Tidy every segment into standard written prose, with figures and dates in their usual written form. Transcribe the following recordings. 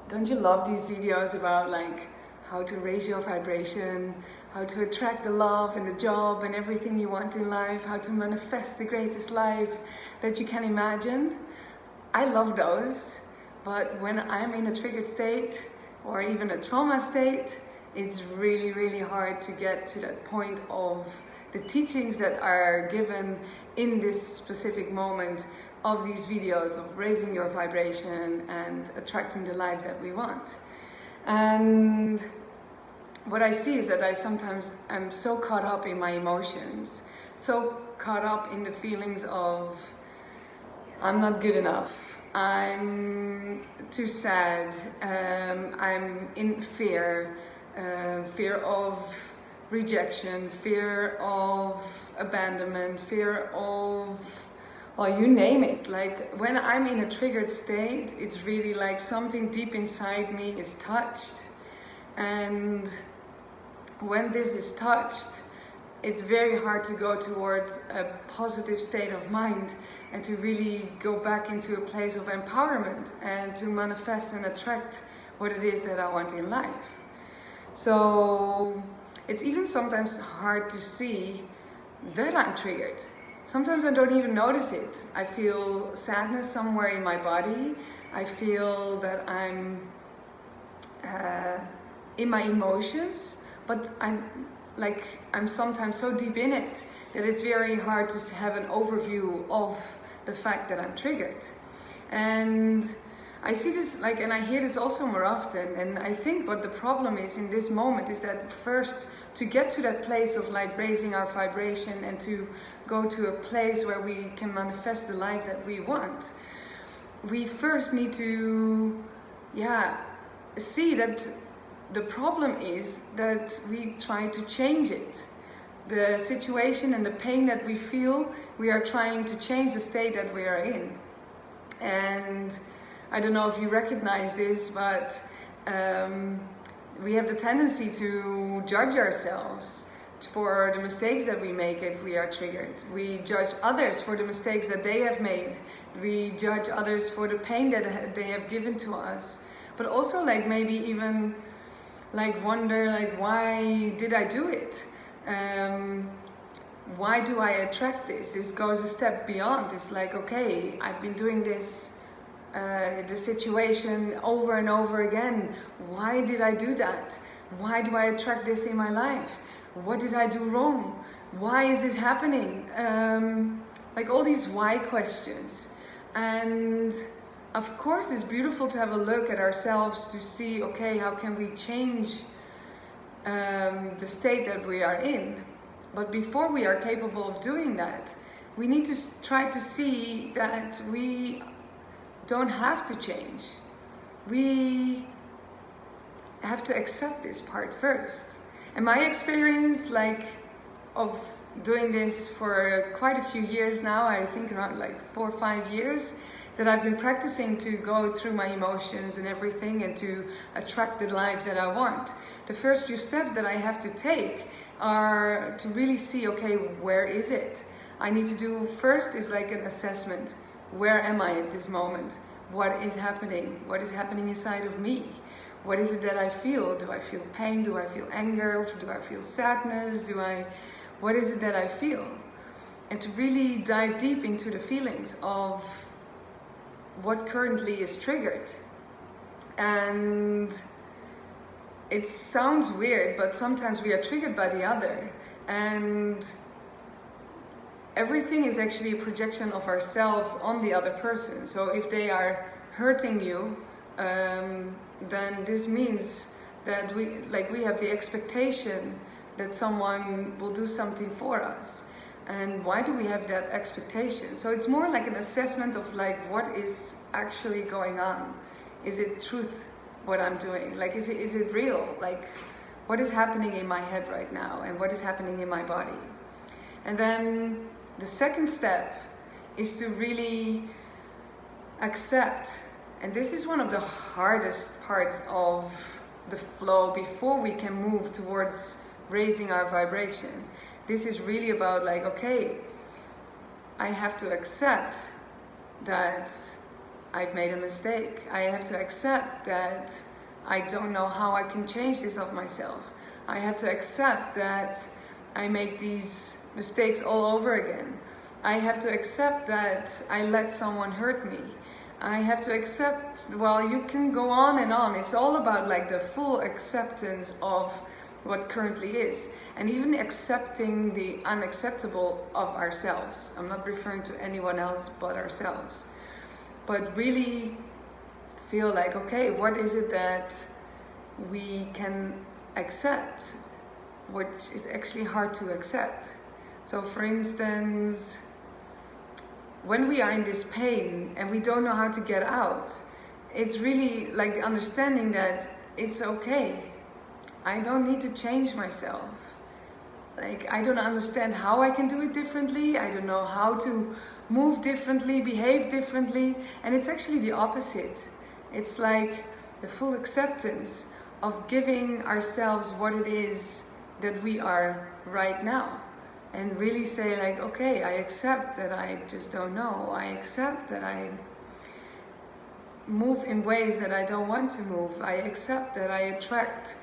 Don't you love these videos about like how to raise your vibration, how to attract the love and the job and everything you want in life, how to manifest the greatest life that you can imagine? I love those, but when I'm in a triggered state or even a trauma state, it's really, really hard to get to that point of the teachings that are given in this specific moment of these videos of raising your vibration and attracting the life that we want. And what I see is that I sometimes am so caught up in my emotions, so caught up in the feelings of I'm not good enough, I'm too sad, I'm in fear, fear of rejection, fear of abandonment, fear of, well, you name it. Like when I'm in a triggered state, it's really like something deep inside me is touched. And when this is touched, it's very hard to go towards a positive state of mind and to really go back into a place of empowerment and to manifest and attract what it is that I want in life. So it's even sometimes hard to see that I'm triggered. Sometimes I don't even notice it. I feel sadness somewhere in my body. I feel that I'm in my emotions, but I'm sometimes so deep in it that it's very hard to have an overview of the fact that I'm triggered. And I see this and I hear this also more often, and I think what the problem is in this moment is that first, to get to that place of like raising our vibration and to go to a place where we can manifest the life that we want, we first need to see that the problem is that we try to change it. The situation and the pain that we feel, we are trying to change the state that we are in. And I don't know if you recognize this, but we have the tendency to judge ourselves for the mistakes that we make if we are triggered. We judge others for the mistakes that they have made. We judge others for the pain that they have given to us. But also maybe even wonder why did I do it? Why do I attract this? This goes a step beyond. It's like, okay, I've been doing this the situation over and over again. Why did I do that? Why do I attract this in my life? What did I do wrong? Why is this happening? All these why questions. And of course it's beautiful to have a look at ourselves to see, okay, how can we change the state that we are in? But before we are capable of doing that, we need to try to see that we don't have to change. We have to accept this part first. And my experience of doing this for quite a few years now, I think around 4 or 5 years, that I've been practicing to go through my emotions and everything and to attract the life that I want. The first few steps that I have to take are to really see, okay, where is it? I need to do first is an assessment. Where am I at this moment? What is happening? What is happening inside of me? What is it that I feel? Do I feel pain? Do I feel anger? Do I feel sadness? What is it that I feel? And to really dive deep into the feelings of what currently is triggered. And it sounds weird, but sometimes we are triggered by the other. And everything is actually a projection of ourselves on the other person. So if they are hurting you, then this means that we have the expectation that someone will do something for us. And why do we have that expectation? So it's more like an assessment of what is actually going on. Is it truth what I'm doing? Is it real? What is happening in my head right now, and what is happening in my body? And then the second step is to really accept, and this is one of the hardest parts of the flow before we can move towards raising our vibration. This is really about okay, I have to accept that I've made a mistake. I have to accept that I don't know how I can change this of myself. I have to accept that I make these mistakes all over again. I have to accept that I let someone hurt me. I have to accept, well, you can go on and on. It's all about like the full acceptance of what currently is, and even accepting the unacceptable of ourselves. I'm not referring to anyone else but ourselves, but really feel like, okay, what is it that we can accept, which is actually hard to accept. So for instance, when we are in this pain and we don't know how to get out, it's really like the understanding that it's okay. I don't need to change myself. Like, I don't understand how I can do it differently. I don't know how to move differently, behave differently. And it's actually the opposite. It's like the full acceptance of giving ourselves what it is that we are right now. And really say like, okay, I accept that I just don't know. I accept that I move in ways that I don't want to move. I accept that I attract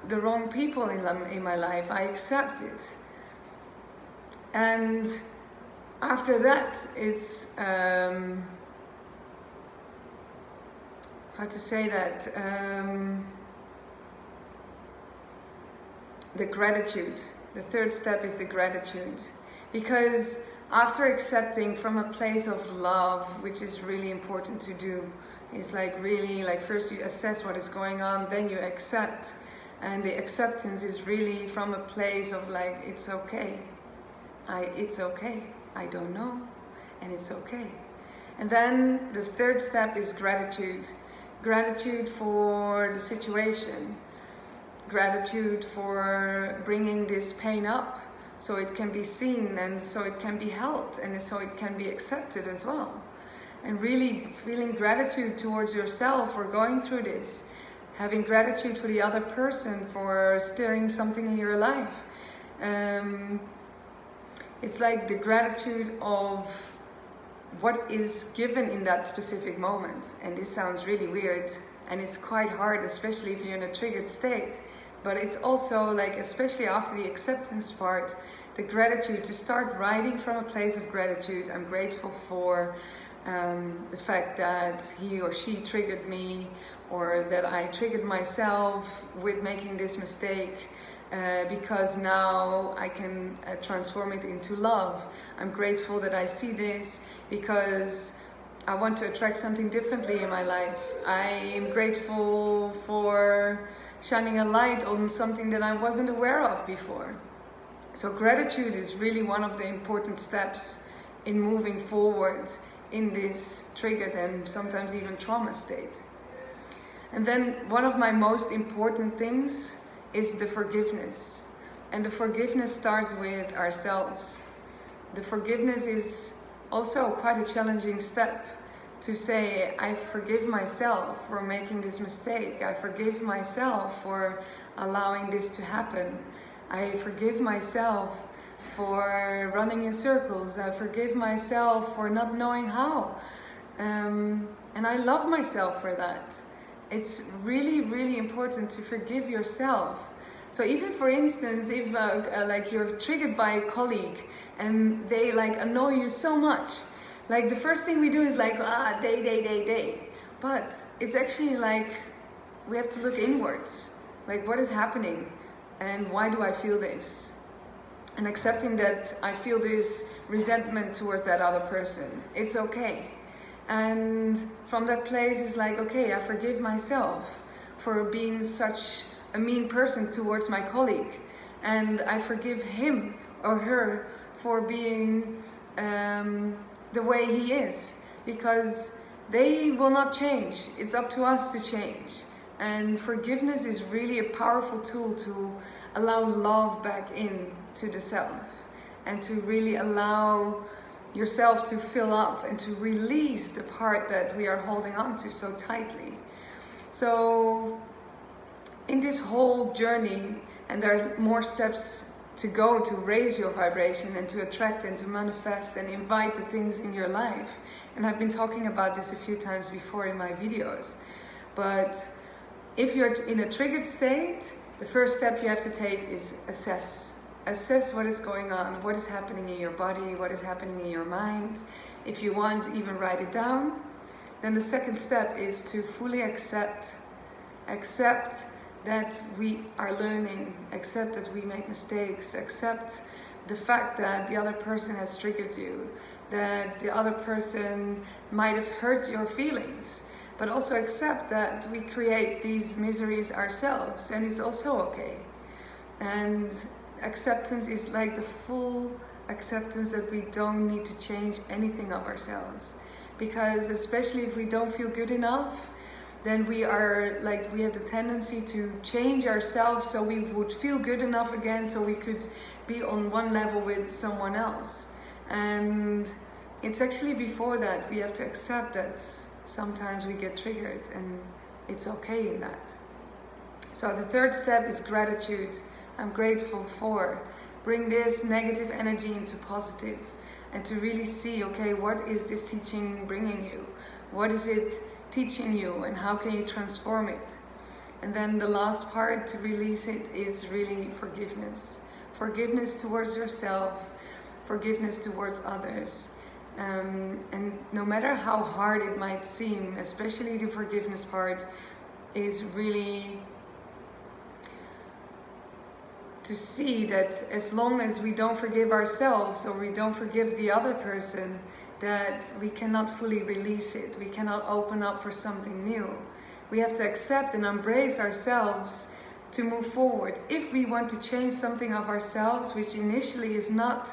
the wrong people in my life. I accept it. And after that, it's how to say that, the gratitude. The third step is the gratitude, because after accepting from a place of love, which is really important to do, it's like really like first you assess what is going on, then you accept. And the acceptance is really from a place of like, it's okay. It's okay. I don't know. And it's okay. And then the third step is gratitude. Gratitude for the situation. Gratitude for bringing this pain up so it can be seen and so it can be held and so it can be accepted as well. And really feeling gratitude towards yourself for going through this. Having gratitude for the other person for stirring something in your life. It's like the gratitude of what is given in that specific moment. And this sounds really weird and it's quite hard, especially if you're in a triggered state. But it's also like, especially after the acceptance part, the gratitude, to start writing from a place of gratitude. I'm grateful for the fact that he or she triggered me, or that I triggered myself with making this mistake, because now I can transform it into love. I'm grateful that I see this because I want to attract something differently in my life. I am grateful for shining a light on something that I wasn't aware of before. So gratitude is really one of the important steps in moving forward in this triggered and sometimes even trauma state. And then one of my most important things is the forgiveness. And the forgiveness starts with ourselves. The forgiveness is also quite a challenging step, to say, I forgive myself for making this mistake. I forgive myself for allowing this to happen. I forgive myself for running in circles. I forgive myself for not knowing how. And I love myself for that. It's really, really important to forgive yourself. So even for instance, if like you're triggered by a colleague and they like annoy you so much, like the first thing we do is like, they. But it's actually like, we have to look inwards. Like, what is happening? And why do I feel this? And accepting that I feel this resentment towards that other person. It's okay. And from that place, it's like, okay, I forgive myself for being such a mean person towards my colleague. And I forgive him or her for being the way he is, because they will not change. It's up to us to change. And forgiveness is really a powerful tool to allow love back in to the self, and to really allow yourself to fill up and to release the part that we are holding on to so tightly. So in this whole journey, and there are more steps to go to raise your vibration and to attract and to manifest and invite the things in your life. And I've been talking about this a few times before in my videos. But if you're in a triggered state, the first step you have to take is assess. Assess what is going on, what is happening in your body, what is happening in your mind. If you want, even write it down. Then the second step is to fully accept. Accept that we are learning, accept that we make mistakes, accept the fact that the other person has triggered you, that the other person might have hurt your feelings, but also accept that we create these miseries ourselves and it's also okay. And acceptance is like the full acceptance that we don't need to change anything of ourselves, because especially if we don't feel good enough, then we have the tendency to change ourselves so we would feel good enough again, so we could be on one level with someone else. And it's actually before that we have to accept that sometimes we get triggered and it's okay in that. So the third step is gratitude. I'm grateful for. Bring this negative energy into positive and to really see, okay, what is this teaching bringing you? What is it teaching you and how can you transform it? And then the last part to release it is really forgiveness. Forgiveness towards yourself, forgiveness towards others. And no matter how hard it might seem, especially the forgiveness part, is really to see that as long as we don't forgive ourselves or we don't forgive the other person, that we cannot fully release it. We cannot open up for something new. We have to accept and embrace ourselves to move forward. If we want to change something of ourselves, which initially is not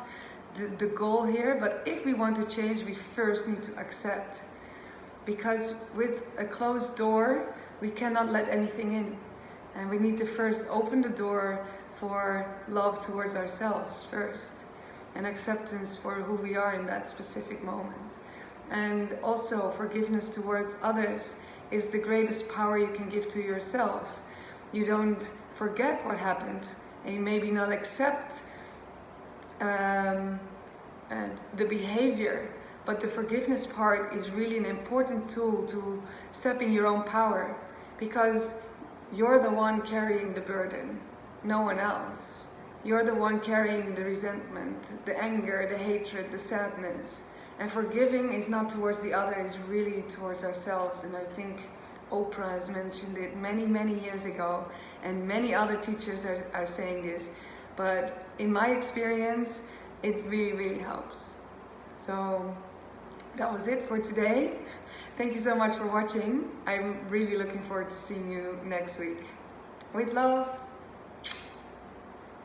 the goal here, but if we want to change, we first need to accept. Because with a closed door, we cannot let anything in. And we need to first open the door for love towards ourselves first, and acceptance for who we are in that specific moment. And also forgiveness towards others is the greatest power you can give to yourself. You don't forget what happened, and you maybe not accept the behavior, but the forgiveness part is really an important tool to step in your own power, because you're the one carrying the burden, no one else. You're the one carrying the resentment, the anger, the hatred, the sadness. And forgiving is not towards the other, it's really towards ourselves. And I think Oprah has mentioned it many, many years ago, and many other teachers are saying this. But in my experience, it really, really helps. So that was it for today. Thank you so much for watching. I'm really looking forward to seeing you next week. With love.